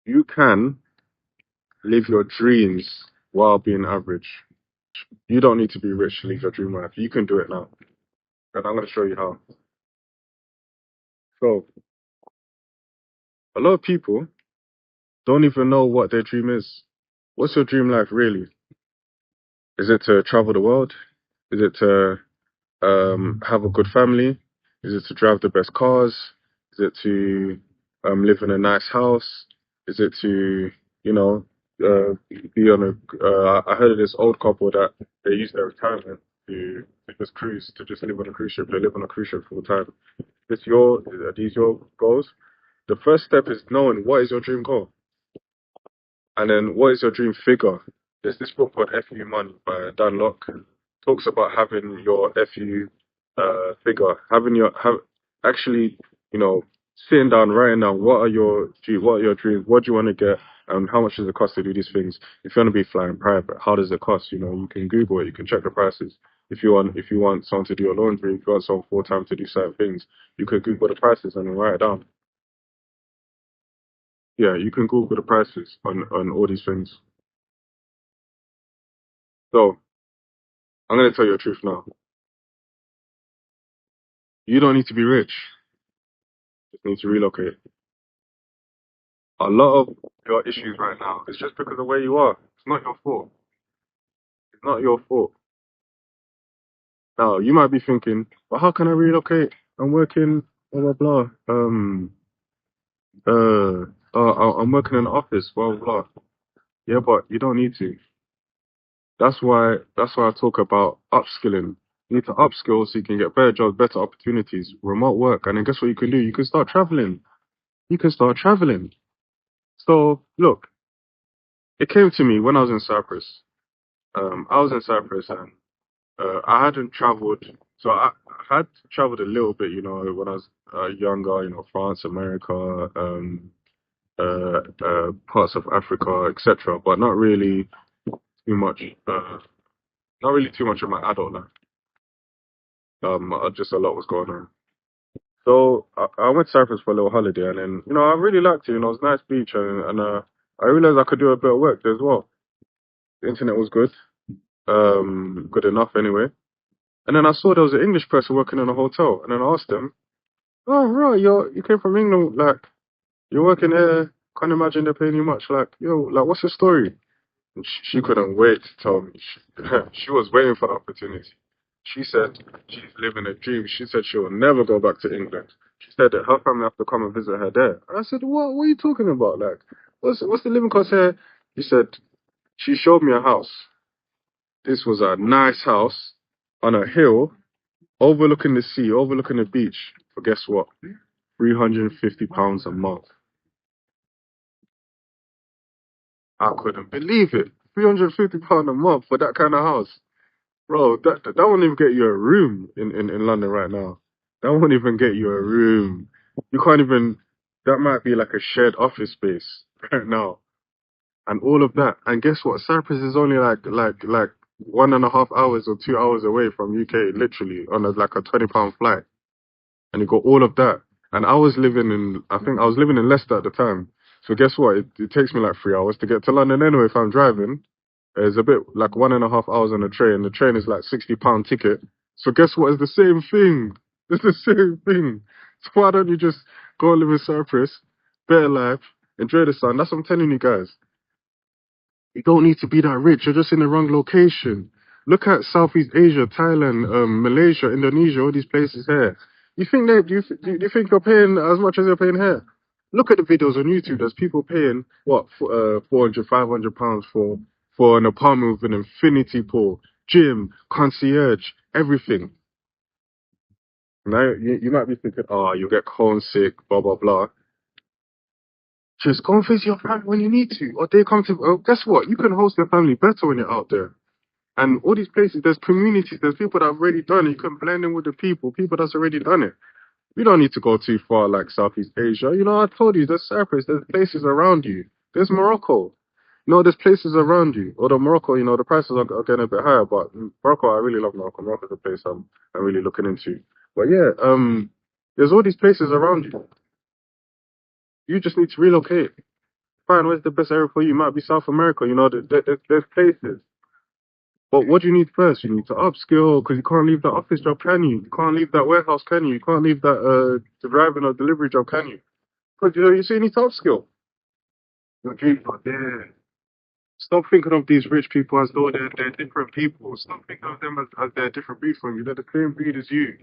You can live your dreams while being average. You don't need to be rich to live your dream life. You can do it now. And I'm going to show you how. So, a lot of people don't even know what their dream is. What's your dream life really? Is it to travel the world? Is it to have a good family? Is it to drive the best cars? Is it to live in a nice house? Is it to, you know, be on a? I heard of this old couple that they use their retirement to just cruise, to just live on a cruise ship. They live on a cruise ship full time. Are these your goals? The first step is knowing what is your dream goal, and then what is your dream figure. There's this book called FU Money by Dan Locke. Talks about having your FU figure, have actually, you know, sitting down, writing down what are your dreams, what do you want to get, and how much does it cost to do these things. If you want to be flying private, how does it cost? You know, you can Google it, you can check the prices. If you want someone to do your laundry, if you want someone full time to do certain things, you could Google the prices and then write it down. Yeah, you can Google the prices on all these things. So I'm gonna tell you the truth now. You don't need to be rich. You just need to relocate. A lot of your issues right now is just because of where you are. It's not your fault. It's not your fault. Now you might be thinking, but how can I relocate? I'm working, blah blah blah. I'm working in an office, blah blah blah. Yeah, but you don't need to. That's why I talk about upskilling. You need to upskill so you can get better jobs, better opportunities, remote work, and then guess what you can do? You can start traveling. You can start traveling. So look, it came to me when I was in Cyprus. I was in Cyprus and I hadn't traveled, so I had traveled a little bit, you know, when I was younger, you know, France, America, parts of Africa, etc. But too much, uh, not really too much of my adult life. Just a lot was going on. So I went to Cyprus for a little holiday, and then you know I really liked it. You know, it was a nice beach, and I realized I could do a bit of work there as well. The internet was good, good enough anyway. And then I saw there was an English person working in a hotel, and then I asked them, "Oh, right, you came from England, like you're working here. Can't imagine they're paying you much. Like, yo, like what's your story?" And she couldn't wait to tell me. She was waiting for the opportunity. She said she's living a dream. She said she will never go back to England. She said that her family have to come and visit her there. And I said, "What? What are you talking about? Like, what's the living cost here?" She said she showed me a house. This was a nice house on a hill overlooking the sea, overlooking the beach. But guess what? £350 a month. I couldn't believe it. £350 a month for that kind of house. Bro, that won't even get you a room in London right now. That won't even get you a room. You can't even, that might be like a shared office space right now. And all of that. And guess what? Cyprus is only like 1.5 hours or 2 hours away from UK, literally, on like a £20 flight. And you got all of that. And I think I was living in Leicester at the time. So guess what? It takes me like 3 hours to get to London anyway if I'm driving. It's a bit like 1.5 hours on the train. The train is like £60 ticket. So guess what? It's the same thing. It's the same thing. So why don't you just go and live in Cyprus, better life, enjoy the sun? That's what I'm telling you guys. You don't need to be that rich. You're just in the wrong location. Look at Southeast Asia, Thailand, Malaysia, Indonesia, all these places here. You think that you think you're paying as much as you're paying here? Look at the videos on YouTube. There's people paying what 400, £500 for an apartment with an infinity pool, gym, concierge, everything. Now you might be thinking, oh, you'll get homesick, blah blah blah. Just go and visit your family when you need to, or they come to. Oh, guess what? You can host your family better when you're out there. And all these places, there's communities, there's people that have already done it. You can blend in with the people that's already done it. We don't need to go too far like Southeast Asia. You know, I told you, there's Cyprus, there's places around you. There's Morocco. You know, there's places around you. Although Morocco, you know, the prices are getting a bit higher, but Morocco, I really love Morocco. Morocco's a place I'm really looking into. But yeah, there's all these places around you. You just need to relocate. fine, where's the best area for you? It might be South America, you know, there's places. But what do you need first? You need to upskill because you can't leave that office job, can you? You can't leave that warehouse, can you? You can't leave that the driving or delivery job, can you? Because you say you need to upskill. Your dreams are there. Stop thinking of these rich people as though they're different people. Stop thinking of them as they're different breed from you. They're the same breed as you.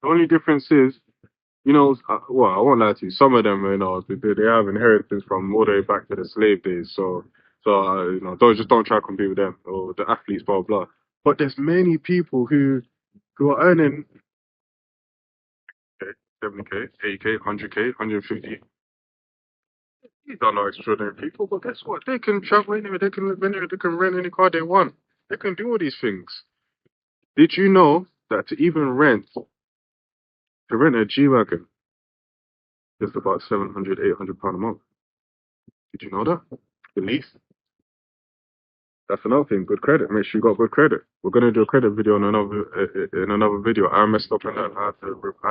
The only difference is, you know, well, I won't lie to you. Some of them, you know, they have inheritance from all the way back to the slave days. So you know, don't try to compete with them or the athletes, blah blah. But there's many people who are earning 70K, 80K, 100K, 150. These are not extraordinary people, but guess what? They can travel anywhere, they can live anywhere, they can rent any car they want. They can do all these things. Did you know that to rent a G Wagon is about 700, 800 pound a month? Did you know that? The lease. That's another thing. Good credit. Make sure you got good credit. We're gonna do a credit video in another video. I messed up in that. I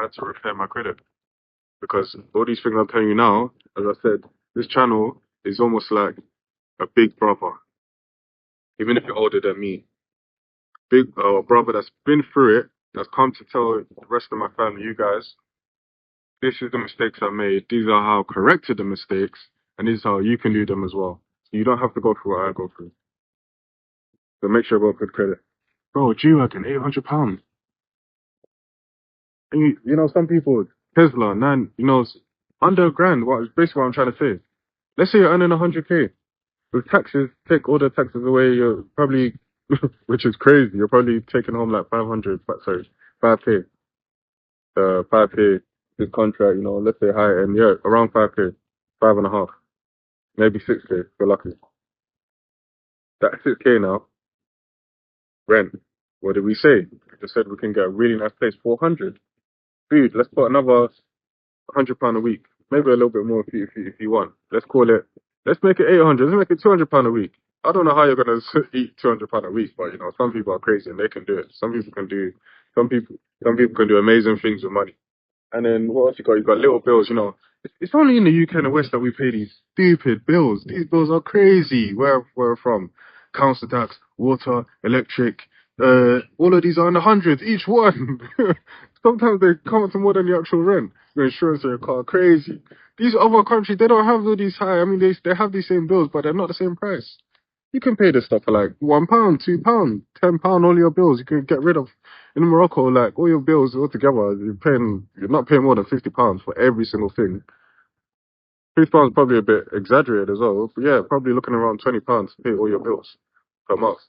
had to repair my credit because all these things I'm telling you now, as I said, this channel is almost like a big brother. Even if you're older than me, big brother that's been through it, that's come to tell the rest of my family, you guys, this is the mistakes I made. These are how I corrected the mistakes, and this is how you can do them as well. So you don't have to go through what I go through. So make sure I got good credit. Bro, G-Wagon, £800. And you know, some people, Tesla, nine, you know, under a grand, basically what I'm trying to say. Let's say you're earning 100K. With taxes, take all the taxes away, you're probably, which is crazy, you're probably taking home like 5K. 5K, this contract, you know, let's say high end, yeah, around 5K, five and a half, maybe 6K, if you're lucky. That 6K now, rent. What did we say? We just said we can get a really nice place, 400. Food, let's put another £100 a week, maybe a little bit more if you want. Let's make it 800. Let's make it £200 a week. I don't know how you're gonna eat £200 a week, but you know some people are crazy and they can do it. Some people, some people can do amazing things with money. And then what else you got? You got little bills. You know, it's only in the UK and the West that we pay these stupid bills. These bills are crazy. Where we're from, council tax, water, electric, all of these are in the hundreds each one. Sometimes they come up to more than the actual rent. Your insurance of your car, crazy. These other countries, they don't have all these high. I mean, they have these same bills, but they're not the same price. You can pay this stuff for like £1, £2, £10, all your bills. You can get rid of in Morocco, like all your bills altogether. You're not paying more than £50 for every single thing. £50 is probably a bit exaggerated as well, but yeah, probably looking around £20 to pay all your bills per month.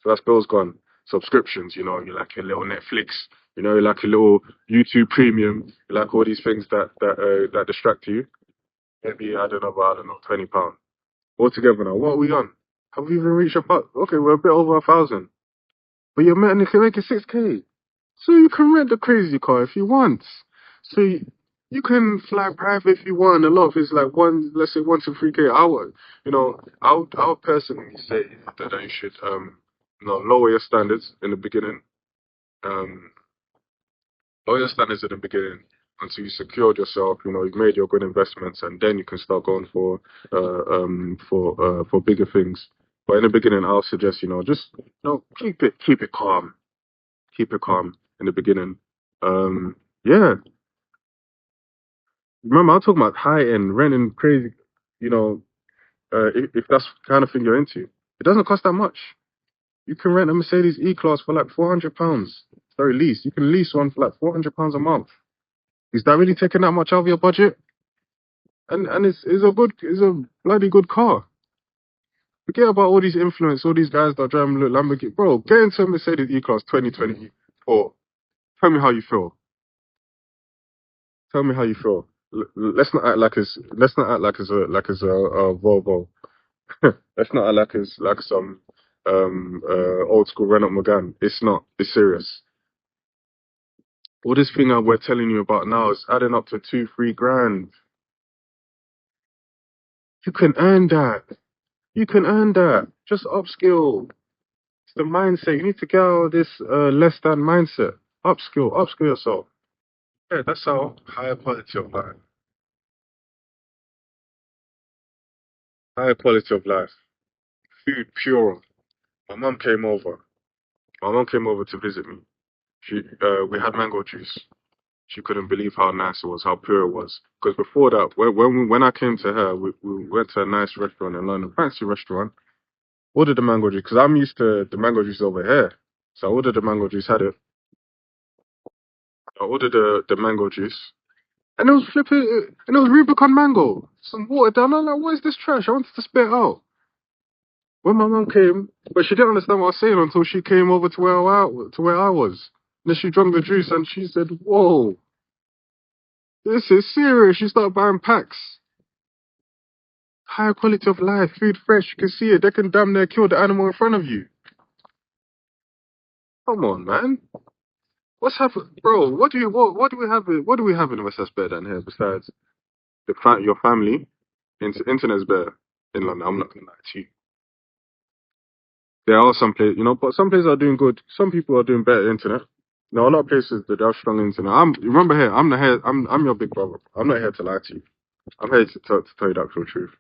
So that's bills gone. Subscriptions, you know, you like your little Netflix, you know, you like a little YouTube Premium, you like all these things that distract you. Maybe I don't know, £20 altogether now. What are we on? Have we even reached a part? Okay, we're a bit over 1,000. But you're man, you can make it 6K. So you can rent the crazy car if you want. So you can fly private if you want. A lot of it's like let's say 1 to 3K hour. You know, I would personally say that you should you know, lower your standards in the beginning. Um, lower your standards in the beginning until you secured yourself. You know, you've made your good investments, and then you can start going for bigger things. But in the beginning, I'll suggest, you know, just, you know, keep it calm. Keep it calm in the beginning. Yeah. Remember, I'm talking about high end renting crazy. You know, if that's the kind of thing you're into, it doesn't cost that much. You can rent a Mercedes E-Class for like £400, very least. You can lease one for like £400 a month. Is that really taking that much out of your budget? And it's a bloody good car. Forget about all these influence, all these guys that drive Lamborghini. Bro, get into a Mercedes E-Class 2024. Tell me how you feel. Tell me how you feel. Let's not act like it's a Volvo. Let's not act like it's like some old school Renault Megane. It's not. It's serious. All this thing that we're telling you about now is adding up to 2, 3 grand. You can earn that. You can earn that. Just upskill. It's the mindset. You need to get out of this less than mindset. Upskill yourself. Yeah, that's how higher quality of life. higher quality of life, food purer. My mum came over. My mum came over to visit me. We had mango juice. She couldn't believe how nice it was, how pure it was. Because before that, when I came to her, we went to a nice restaurant in London, fancy restaurant. Ordered the mango juice because I'm used to the mango juice over here. So I ordered the mango juice, had it. I ordered the mango juice, and it was flipping, and it was Rubicon mango, some water down. I'm like, what is this trash? I wanted to spit it out. When my mum came, but she didn't understand what I was saying until she came over to where I was. Then she drank the juice and she said, "Whoa, this is serious." She started buying packs. Higher quality of life, food fresh. You can see it. They can damn near kill the animal in front of you. Come on, man. What's happened, bro? What do we have? What do we have in West That's better than here besides your family? Internet's better in London. I'm not gonna lie to you. There are some places, but some places are doing good. Some people are doing better internet. No, a lot of places that have strong internet. Remember here. I'm your big brother. I'm not here to lie to you. I'm here to tell you the actual truth.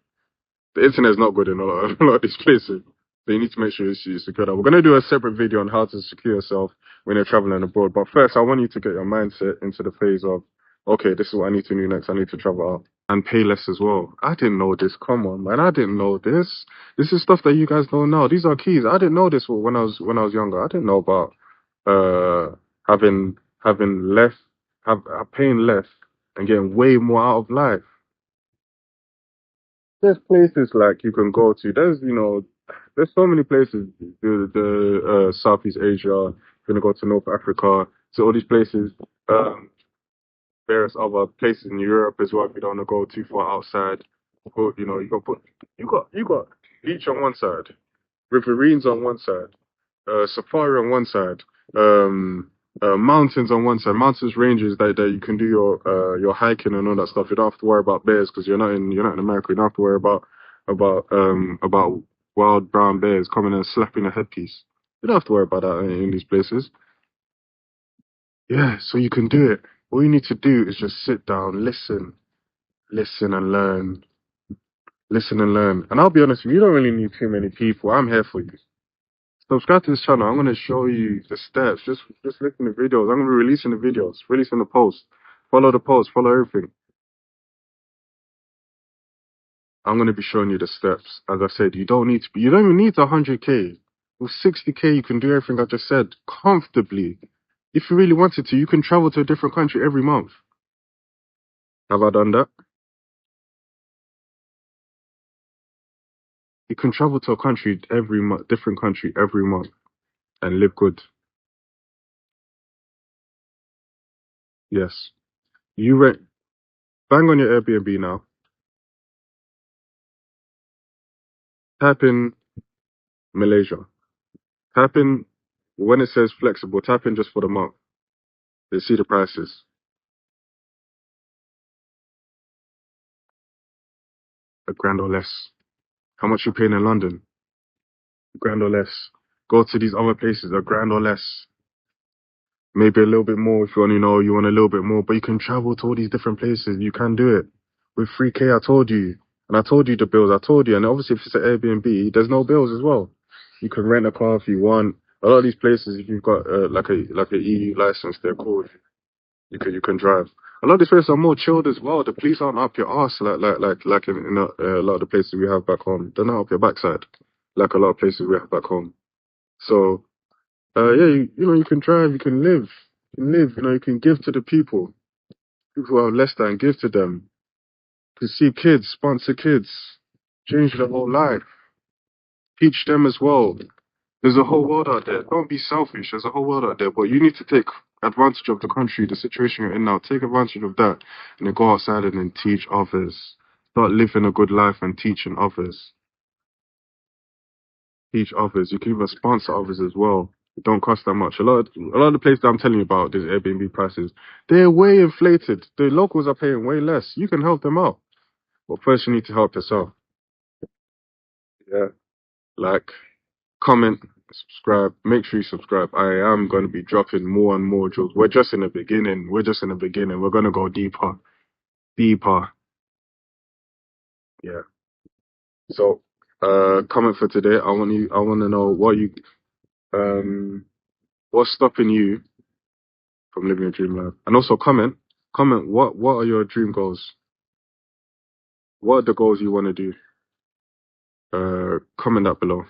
The internet's not good in a lot of these places. So you need to make sure you secure that. We're going to do a separate video on how to secure yourself when you're traveling abroad. But first, I want you to get your mindset into the phase of, okay, this is what I need to do next. I need to travel out and pay less as well. I didn't know this. Come on, man. I didn't know this. This is stuff that you guys don't know. These are keys. I didn't know this when I was younger. I didn't know about having less, paying less and getting way more out of life. There's places like you can go to. There's so many places. The Southeast Asia. You're gonna go to North Africa. So all these places. Various other places in Europe as well. If you don't want to go too far outside, you got beach on one side, riverines on one side, safari on one side, mountains on one side, mountains ranges that you can do your hiking and all that stuff. You don't have to worry about bears because you're not in America. You don't have to worry about wild brown bears coming and slapping a headpiece. You don't have to worry about that in these places. Yeah, so you can do it. All you need to do is just sit down, listen and learn, listen and learn. And I'll be honest with you, you don't really need too many people. I'm here for you. Subscribe to this channel. I'm gonna show you the steps. Just listen to videos. I'm gonna be releasing the videos, releasing the posts. Follow the posts, follow everything. I'm gonna be showing you the steps. As I said, you don't even need 100K. With 60K, you can do everything I just said comfortably. If you really wanted to, you can travel to a different country every month. Have I done that? You can travel to a country every month, different country every month, and live good. Yes. You rent. Bang on your Airbnb now. Type in Malaysia. Type in when it says flexible. Type in just for the month. They see the prices. A grand or less. How much you paying in London? A grand or less. Go to these other places. A grand or less. Maybe a little bit more if you want a little bit more. But you can travel to all these different places. You can do it with 3K. I told you, and I told you the bills. I told you, and obviously if it's an Airbnb, there's no bills as well. You can rent a car if you want. A lot of these places, if you've got like a EU license, they're called. You can drive. A lot of these places are more chilled as well. The police aren't up your arse like in a lot of the places we have back home. They're not up your backside like a lot of places we have back home. So yeah, you can drive, you can live, you can give to the people who are less than, give to them. You can see kids, sponsor kids, change their whole life, teach them as well. There's a whole world out there. Don't be selfish. There's a whole world out there, but you need to take advantage of the country, the situation you're in now. Take advantage of that, and then go outside and then teach others. Start living a good life and teaching others. Teach others. You can even sponsor others as well. It don't cost that much. A lot of the places that I'm telling you about, these Airbnb prices, they're way inflated. The locals are paying way less. You can help them out, but first you need to help yourself. Yeah, like, comment, subscribe. Make sure you subscribe. I am going to be dropping more and more jokes. We're just in the beginning. We're just in the beginning. We're going to go deeper, deeper. Yeah. So, comment for today. I want to know um, what's stopping you from living your dream life, and also comment what are your dream goals? What are the goals you want to do? Comment that below.